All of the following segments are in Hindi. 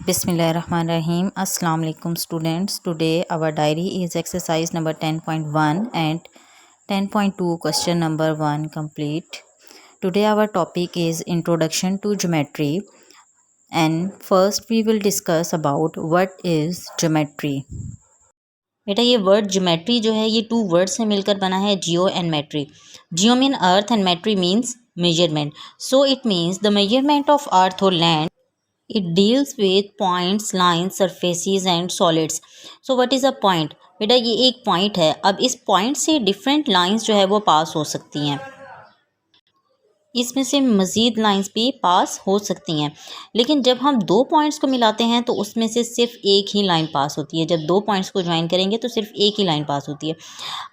Bismillahirrahmanirrahim. Assalamu alaikum students. Today our diary is exercise number 10.1 and 10.2 question number 1 complete. Today our topic is introduction to geometry, and first we will discuss about what is geometry. बेटा ये वर्ड ज्योमेट्री जो है ये टू वर्ड से मिलकर बना है, geo and metry. Geo mean earth and metry means measurement. So it means the measurement of earth और land. It deals with points, lines, surfaces and solids. So what is a point? बेटा ये एक पॉइंट है. अब इस पॉइंट से डिफरेंट लाइंस जो है वो पास हो सकती हैं. इसमें से मज़ीद लाइंस भी पास हो सकती हैं. लेकिन जब हम दो पॉइंट्स को मिलाते हैं तो उसमें से सिर्फ एक ही लाइन पास होती है. जब दो पॉइंट्स को ज्वाइन करेंगे तो सिर्फ एक ही लाइन पास होती है.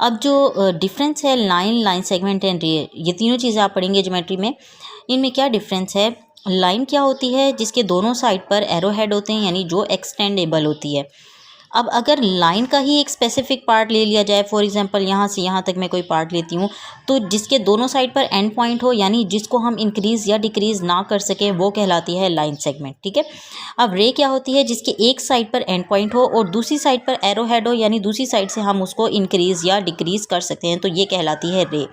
अब जो डिफरेंस है लाइन सेगमेंट एंड रे, ये तीनों चीज़ें आप पढ़ेंगे ज्योमेट्री में. इनमें क्या डिफरेंस है? लाइन क्या होती है? जिसके दोनों साइड पर एरो हेड होते हैं, यानी जो एक्सटेंडेबल होती है. अब अगर लाइन का ही एक स्पेसिफिक पार्ट ले लिया जाए, फॉर एग्जांपल यहाँ से यहाँ तक मैं कोई पार्ट लेती हूँ, तो जिसके दोनों साइड पर एंड पॉइंट हो, यानी जिसको हम इंक्रीज़ या डिक्रीज़ ना कर सकें, वो कहलाती है लाइन सेगमेंट. ठीक है. अब रे क्या होती है? जिसके एक साइड पर एंड पॉइंट हो और दूसरी साइड पर एरो हेड हो, यानी दूसरी साइड से हम उसको इंक्रीज़ या डिक्रीज़ कर सकते हैं, तो ये कहलाती है रे.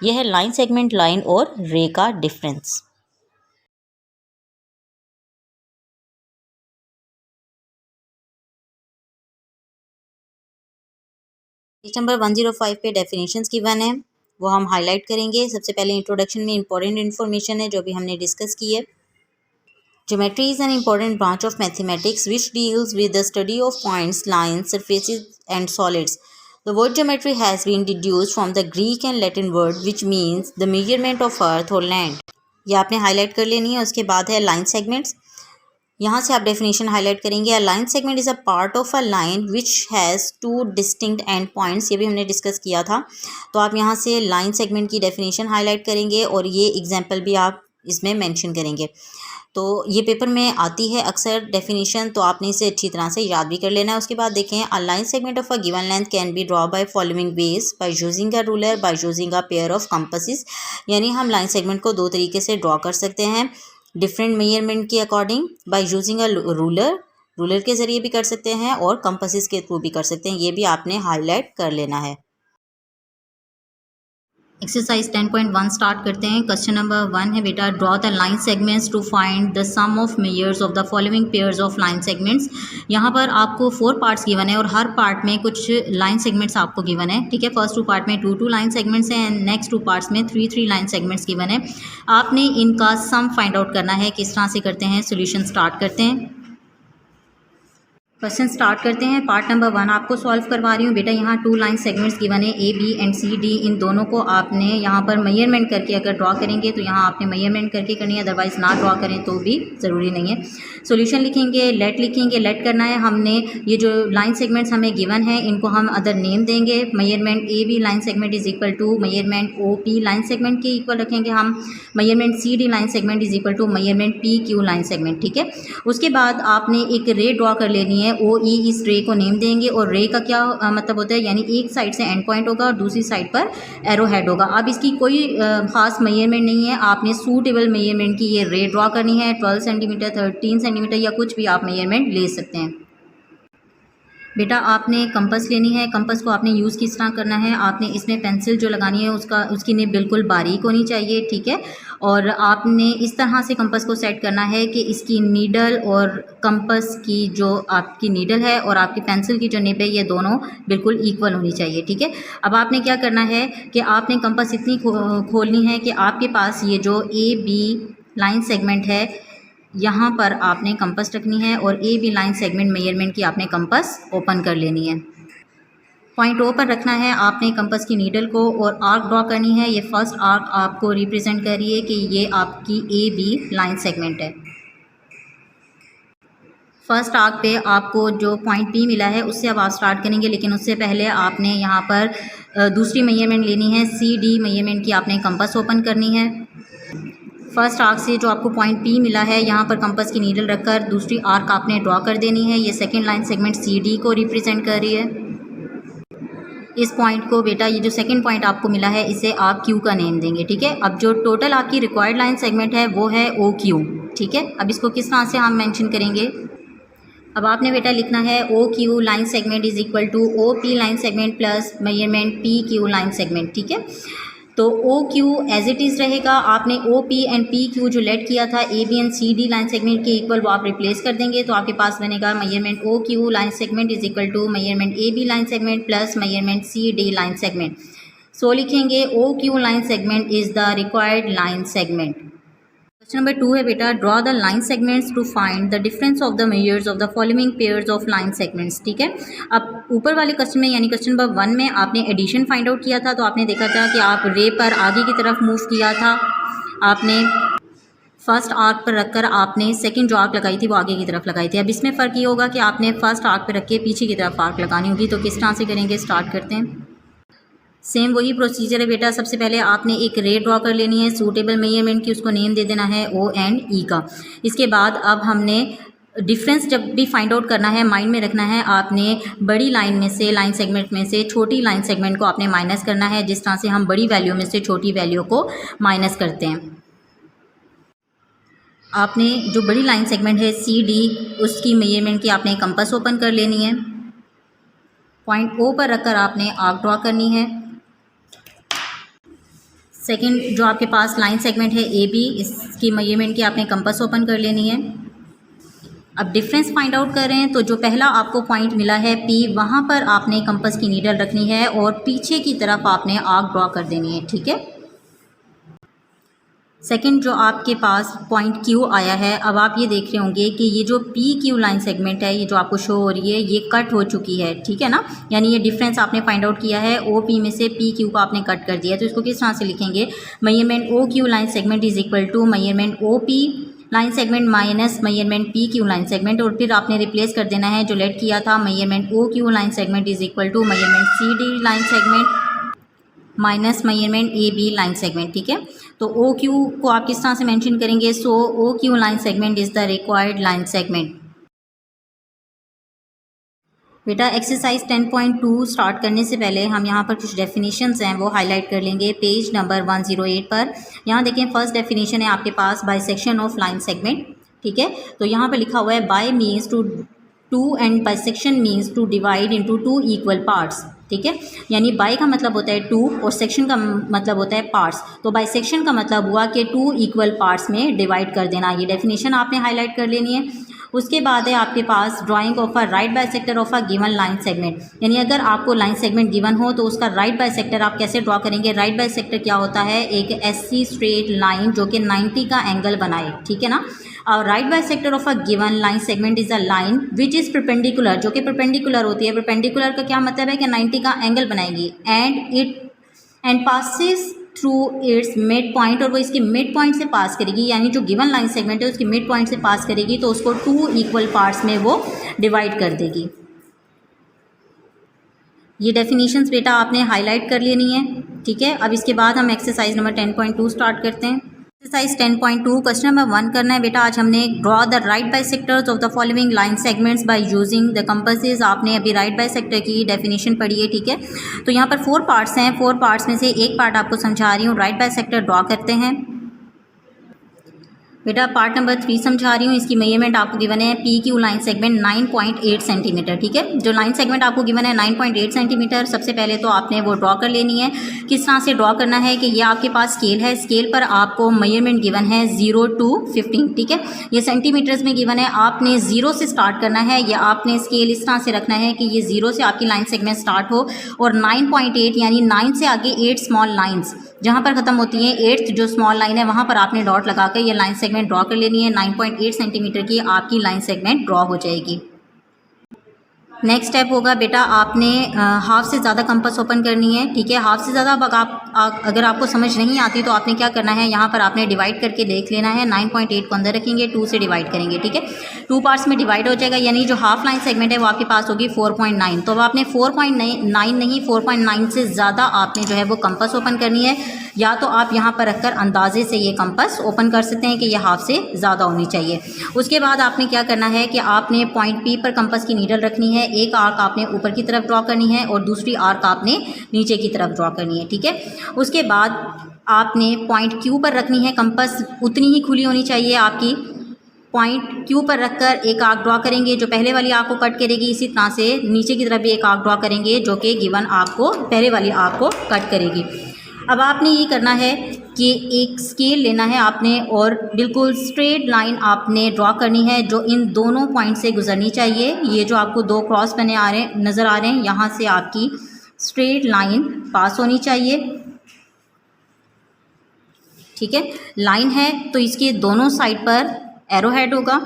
यह है लाइन सेगमेंट, लाइन और रे का डिफरेंस. पेज नंबर 105 पे डेफिनेशंस गिवन है, वो हम हाईलाइट करेंगे. सबसे पहले इंट्रोडक्शन में इंपॉर्टेंट इन्फॉर्मेशन है जो भी हमने डिस्कस की है. Geometry is an important branch of mathematics which deals with the study of points, lines, surfaces and solids. The word geometry has been deduced from the Greek and Latin word which means the measurement of earth or land. ये आपने हाईलाइट कर लेनी है. उसके बाद है लाइन सेगमेंट्स. यहाँ से आप डेफिनेशन हाईलाइट करेंगे. अ line segment is a part of a line which has two distinct and points. ये भी हमने डिस्कस किया था. तो आप यहाँ से लाइन सेगमेंट की डेफिनेशन हाईलाइट करेंगे और ये एग्जांपल भी आप इसमें मेंशन करेंगे. तो ये पेपर में आती है अक्सर डेफिनेशन, तो आपने इसे अच्छी तरह से याद भी कर लेना है. उसके बाद देखें, अ line segment of a given length can be draw by following veg, by using a ruler, by using a pair of compasses. यानी हम लाइन सेगमेंट को दो तरीके से ड्रॉ कर सकते हैं, डिफरेंट मेजरमेंट के according. By using a ruler के ज़रिए भी कर सकते हैं और कंपासेस के थ्रू भी कर सकते हैं. ये भी आपने हाईलाइट कर लेना है. एक्सरसाइज 10.1 स्टार्ट करते हैं. क्वेश्चन नंबर 1 है बेटा, draw the line segments to find the sum of measures of the following pairs of line segments. यहाँ पर आपको 4 पार्ट्स गिवन है और हर पार्ट में कुछ लाइन सेगमेंट्स आपको गिवन है. ठीक है. फर्स्ट 2 पार्ट में 2 लाइन सेगमेंट्स हैं एंड नेक्स्ट 2 पार्ट्स में 3 लाइन सेगमेंट्स गिवन है. आपने इनका सम फाइंड आउट करना है. किस तरह से करते हैं? सोल्यूशन स्टार्ट करते हैं. क्वेश्चन स्टार्ट करते हैं. पार्ट नंबर 1 आपको सॉल्व करवा रही हूँ बेटा. यहाँ 2 लाइन सेगमेंट्स गिवन है, A B and C D. इन दोनों को आपने यहाँ पर मेजरमेंट करके अगर ड्रॉ करेंगे तो यहाँ आपने मेजरमेंट करके करनी है, अदरवाइज ना ड्रॉ करें तो भी ज़रूरी नहीं है. सॉल्यूशन लिखेंगे, लेट लिखेंगे. लेट करना है हमने. ये जो लाइन सेगमेंट्स हमें गिवन है इनको हम अदर नेम देंगे. Measurement A B line segment is equal to measurement O P line segment के इक्वल रखेंगे हम. Measurement C D line segment is equal to measurement P Q line segment. ठीक है. उसके बाद आपने एक रे ड्रॉ कर लेनी है. ओ ई इस रे को नेम देंगे. और रे का क्या मतलब होता है? यानी एक साइड से एंड पॉइंट होगा और दूसरी साइड पर एरो हेड होगा. अब इसकी कोई खास मेजरमेंट नहीं है. आपने सूटेबल मेजरमेंट की ये रे ड्रॉ करनी है. 12 सेंटीमीटर, 13 सेंटीमीटर या कुछ भी आप मेजरमेंट ले सकते हैं. बेटा आपने कंपास लेनी है. कंपास को आपने यूज़ किस तरह करना है? आपने इसमें पेंसिल जो लगानी है उसकी निब बिल्कुल बारीक होनी चाहिए. ठीक है. और आपने इस तरह से कंपास को सेट करना है कि इसकी नीडल और कंपास की जो आपकी नीडल है और आपकी पेंसिल की जो निब है ये दोनों बिल्कुल इक्वल होनी चाहिए. ठीक है. अब आपने क्या करना है कि आपने कंपास इतनी खोलनी है कि आपके पास ये जो ए बी लाइन सेगमेंट है यहाँ पर आपने कंपास रखनी है और A B line segment measurement की आपने कंपास ओपन कर लेनी है. पॉइंट ओ पर रखना है आपने कंपास की नीडल को और आर्क ड्रॉ करनी है. ये फर्स्ट आर्क आपको रिप्रेजेंट कर रही है कि ये आपकी ए बी लाइन सेगमेंट है. फर्स्ट आर्क पे आपको जो पॉइंट पी मिला है उससे अब आप स्टार्ट करेंगे, लेकिन उससे पहले आपने यहाँ पर दूसरी मेजरमेंट लेनी है. सी डी मेजरमेंट की आपने कंपास ओपन करनी है. फर्स्ट आर्क से जो आपको पॉइंट पी मिला है यहाँ पर कंपास की नीडल रखकर दूसरी आर्क आपने ड्रॉ कर देनी है. ये second line segment C D को रिप्रेजेंट कर रही है. इस पॉइंट को बेटा, ये जो सेकंड पॉइंट आपको मिला है इसे आप क्यू का नेम देंगे. ठीक है. अब जो टोटल आपकी रिक्वायर्ड लाइन सेगमेंट है वो है ओ क्यू. ठीक है. अब इसको किस तरह से हम मेंशन करेंगे? अब आपने बेटा लिखना है O Q line segment is equal to O P line segment plus measurement P Q line segment, ठीक है। तो O Q as it is रहेगा, आपने O P and P Q जो लेट किया था A B and C D line segment के इक्वल वो आप रिप्लेस कर देंगे, तो आपके पास बनेगा measurement O Q line segment is equal to measurement A B line segment plus measurement C D line segment. So लिखेंगे O Q line segment is the required line segment. Question number 2 है बेटा, draw the line segments to find the difference of the measures of the following pairs of line segments, ठीक है। अब ऊपर वाले क्वेश्चन में यानी क्वेश्चन नंबर 1 में आपने एडिशन फाइंड आउट किया था, तो आपने देखा था कि आप रे पर आगे की तरफ मूव किया था, आपने फर्स्ट आर्क पर रखकर आपने सेकंड जो आर्क लगाई थी वो आगे की तरफ लगाई थी। अब इसमें फ़र्क ये होगा कि आपने फर्स्ट आर्क पर रख के पीछे की तरफ आर्क लगानी होगी। तो किस तरह से करेंगे, स्टार्ट करते हैं। सेम वही प्रोसीजर है बेटा, सबसे पहले आपने एक रे ड्रॉ कर लेनी है सूटेबल मेजरमेंट की, उसको नेम दे देना है ओ एंड ई का। इसके बाद अब हमने डिफरेंस जब भी फाइंड आउट करना है माइंड में रखना है, आपने बड़ी लाइन में से लाइन सेगमेंट में से छोटी लाइन सेगमेंट को आपने माइनस करना है, जिस तरह से हम बड़ी वैल्यू में से छोटी वैल्यू को माइनस करते हैं। आपने जो बड़ी लाइन सेगमेंट है सी डी, उसकी मेजरमेंट की आपने कंपास ओपन कर लेनी है, पॉइंट ओ पर रखकर आपने आर्क ड्रॉ करनी है। सेकंड जो आपके पास लाइन सेगमेंट है ए बी, इसकी मेजरमेंट की आपने कंपास ओपन कर लेनी है। अब डिफरेंस फाइंड आउट कर रहे हैं, तो जो पहला आपको पॉइंट मिला है पी, वहाँ पर आपने कंपास की नीडल रखनी है और पीछे की तरफ आपने आर्क ड्रॉ कर देनी है, ठीक है। सेकंड जो आपके पास पॉइंट क्यू आया है, अब आप ये देख रहे होंगे कि ये जो पी क्यू लाइन सेगमेंट है, ये जो आपको शो हो रही है, ये कट हो चुकी है, ठीक है ना। यानी ये डिफरेंस आपने फाइंड आउट किया है, ओ पी में से पी क्यू को आपने कट कर दिया है। तो इसको किस तरह से लिखेंगे, measurement O Q line segment is equal to measurement O P line segment minus measurement P Q line segment, और फिर आपने रिप्लेस कर देना है जो लेट किया था, measurement O Q line segment is equal to measurement C D line segment minus measurement A B line segment, ठीक है। तो ओ क्यू को आप किस तरह से मेंशन करेंगे, so O Q line segment is the required line segment. बेटा एक्सरसाइज 10.2 स्टार्ट करने से पहले हम यहाँ पर कुछ डेफिनेशंस हैं वो हाईलाइट कर लेंगे पेज नंबर 108 पर। यहाँ देखें, फर्स्ट डेफिनेशन है आपके पास बाइसेक्शन ऑफ लाइन सेगमेंट, ठीक है। तो यहाँ पर लिखा हुआ है bi means two and bisection means to divide into two equal parts, ठीक है। यानी बाई का मतलब होता है टू और सेक्शन का मतलब होता है पार्ट्स। तो बाइसेक्शन का मतलब हुआ कि टू इक्वल पार्ट्स में डिवाइड कर देना। ये डेफिनेशन आपने हाईलाइट कर लेनी है। उसके बाद है आपके पास drawing of a right bisector of a given line segment, यानी अगर आपको लाइन सेगमेंट गिवन हो तो उसका राइट बाइसेक्टर आप कैसे ड्रॉ करेंगे। राइट बाइसेक्टर क्या होता है, एक एससी स्ट्रेट लाइन जो कि 90 का एंगल बनाए, ठीक है ना। और right bisector of a given line segment is a line which is perpendicular, जो कि परपेंडिकुलर होती है। परपेंडिकुलर का क्या मतलब है कि 90 का एंगल बनाएगी, and passes through it's mid point, और वो इसके मिड पॉइंट से पास करेगी, यानी जो गिवन लाइन सेगमेंट है उसके मिड पॉइंट से पास करेगी, तो उसको टू इक्वल पार्ट्स में वो डिवाइड कर देगी। ये डेफिनेशंस बेटा आपने हाईलाइट कर लेनी है, ठीक है। अब इसके बाद हम एक्सरसाइज नंबर 10.2 स्टार्ट करते हैं। एक्सरसाइज 10.2 क्वेश्चन नंबर 1 करना है बेटा। आज हमने draw the right bisectors of the following line segments by using the compasses. आपने अभी राइट बाइसेक्टर की डेफिनेशन पढ़ी है, ठीक है। तो यहाँ पर 4 पार्ट्स हैं, 4 पार्ट्स में से एक पार्ट आपको समझा रही हूँ। राइट बाइसेक्टर ड्रॉ करते हैं बेटा। पार्ट नंबर 3 समझा रही हूँ। इसकी मेजरमेंट आपको गिवन है P Q line segment 9.8 centimetre, ठीक है। जो लाइन सेगमेंट आपको गिवन है 9.8 सेंटीमीटर, सबसे पहले तो आपने वो ड्रॉ कर लेनी है। किस तरह से ड्रॉ करना है कि ये आपके पास स्केल है, स्केल पर आपको मेजरमेंट गिवन है 0 to 15, ठीक है। ये सेंटीमीटर्स में गिवन है, आपने 0 से स्टार्ट करना है, या आपने स्केल इस तरह से रखना है कि ये 0 से आपकी लाइन सेगमेंट स्टार्ट हो और 9.8 यानी 9 से आगे 8 स्मॉल लाइन्स जहाँ पर ख़त्म होती हैं, 8th जो स्मॉल लाइन है वहाँ पर आपने डॉट लगाकर ये लाइन सेगमेंट ड्रॉ कर लेनी है। 9.8 सेंटीमीटर की आपकी लाइन सेगमेंट ड्रॉ हो जाएगी। नेक्स्ट स्टेप होगा बेटा, आपने हाफ से ज़्यादा कंपास ओपन करनी है, ठीक है। हाफ से ज़्यादा अगर आपको समझ नहीं आती तो आपने क्या करना है, यहाँ पर आपने डिवाइड करके देख लेना है। 9.8 को अंदर रखेंगे, 2 से डिवाइड करेंगे, ठीक है। 2 पार्ट्स में डिवाइड हो जाएगा, यानी जो हाफ लाइन सेगमेंट है वो आपके पास होगी 4.9। तो अब आपने 4.9 नहीं 4.9 से ज़्यादा आपने जो है वो कंपास ओपन करनी है, या तो आप यहाँ पर रखकर अंदाजे से ये कंपास ओपन कर सकते हैं कि ये हाफ से ज़्यादा होनी चाहिए। उसके बाद आपने क्या करना है कि आपने पॉइंट पी पर कंपास की नीडल रखनी है। एक आर्क आपने ऊपर की तरफ ड्रॉ करनी है और दूसरी आर्क आपने नीचे की तरफ ड्रॉ करनी है, ठीक है। उसके बाद आपने पॉइंट क्यू पर रखनी है कंपास, उतनी ही खुली होनी चाहिए आपकी, पॉइंट क्यू पर रखकर एक आर्क ड्रॉ करेंगे जो पहले वाली आर्क को कट करेगी। इसी तरह से नीचे की तरफ भी एक आर्क ड्रॉ करेंगे जो कि गिवन आर्क को, पहले वाली आर्क को कट करेगी। अब आपने ये करना है कि एक स्केल लेना है आपने और बिल्कुल स्ट्रेट लाइन आपने ड्रॉ करनी है जो इन दोनों पॉइंट से गुजरनी चाहिए। ये जो आपको दो क्रॉस बने आ रहे हैं, नज़र आ रहे हैं, यहाँ से आपकी स्ट्रेट लाइन पास होनी चाहिए। ठीक है, लाइन है तो इसके दोनों साइड पर एरो हेड होगा।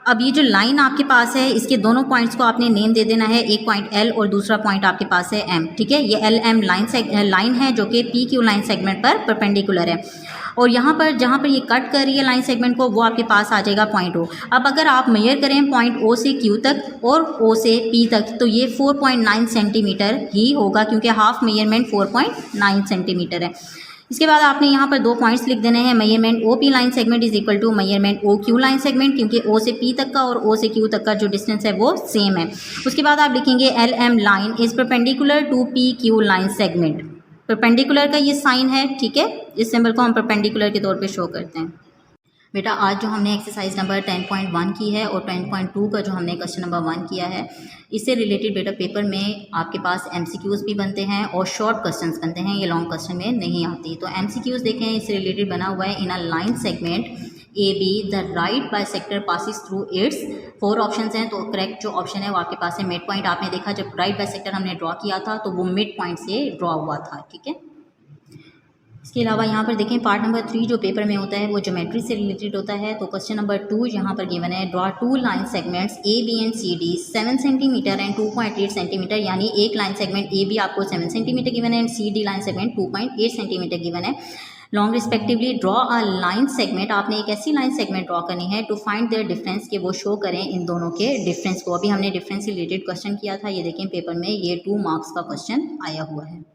अब ये जो लाइन आपके पास है इसके दोनों पॉइंट्स को आपने नेम दे देना है, एक पॉइंट एल और दूसरा पॉइंट आपके पास है एम। ठीक है, ये एल एम लाइन है जो कि पी क्यू लाइन सेगमेंट पर परपेंडिकुलर है और यहाँ पर जहाँ पर ये कट कर रही है लाइन सेगमेंट को वो आपके पास आ जाएगा पॉइंट ओ। अब अगर आप मेजर करें पॉइंट ओ से क्यू तक और ओ से पी तक तो ये 4.9 सेंटीमीटर ही होगा क्योंकि हाफ मेजरमेंट 4.9 सेंटीमीटर है। इसके बाद आपने यहाँ पर दो पॉइंट्स लिख देने हैं, measurement O P line segment is equal to measurement O Q line segment, क्योंकि ओ से पी तक का और ओ से क्यू तक का जो डिस्टेंस है वो सेम है। उसके बाद आप लिखेंगे L M line is perpendicular to P Q line segment. Perpendicular का ये साइन है। ठीक है, इस सिंबल को हम परपेंडिकुलर के तौर पे शो करते हैं। बेटा आज जो हमने एक्सरसाइज नंबर 10.1 की है और 10.2 का जो हमने क्वेश्चन नंबर 1 किया है, इससे रिलेटेड बेटा पेपर में आपके पास MCQs भी बनते हैं और शॉर्ट क्वेश्चंस बनते हैं, ये लॉन्ग क्वेश्चन में नहीं आती। तो MCQs देखें, इससे रिलेटेड बना हुआ है, in a line segment AB the right bisector passes through its. 4 options हैं तो करेक्ट जो ऑप्शन है वो आपके पास है मिड पॉइंट। आपने देखा जब राइट बाइसेक्टर हमने ड्रॉ किया था तो वो मिड पॉइंट से ड्रॉ हुआ था। ठीक है, इसके अलावा यहाँ पर देखें पार्ट नंबर 3 जो पेपर में होता है वो ज्योमेट्री से रिलेटेड होता है। तो क्वेश्चन नंबर 2 यहाँ पर गिवन है, draw 2 line segments A B and C D 7 centimetre and 2.8 centimetre, यानी एक लाइन सेगमेंट ए बी आपको 7 सेंटीमीटर गिवन है and C D line segment 2.8 centimetre given है long respectively. Draw a line segment, आपने एक ऐसी लाइन सेगमेंट ड्रॉ करनी है टू फाइंड देयर डिफरेंस, के वो शो करें इन दोनों के डिफरेंस को। अभी हमने डिफरेंस से रिलेटेड क्वेश्चन किया था, ये देखें पेपर में ये 2 मार्क्स का क्वेश्चन आया हुआ है।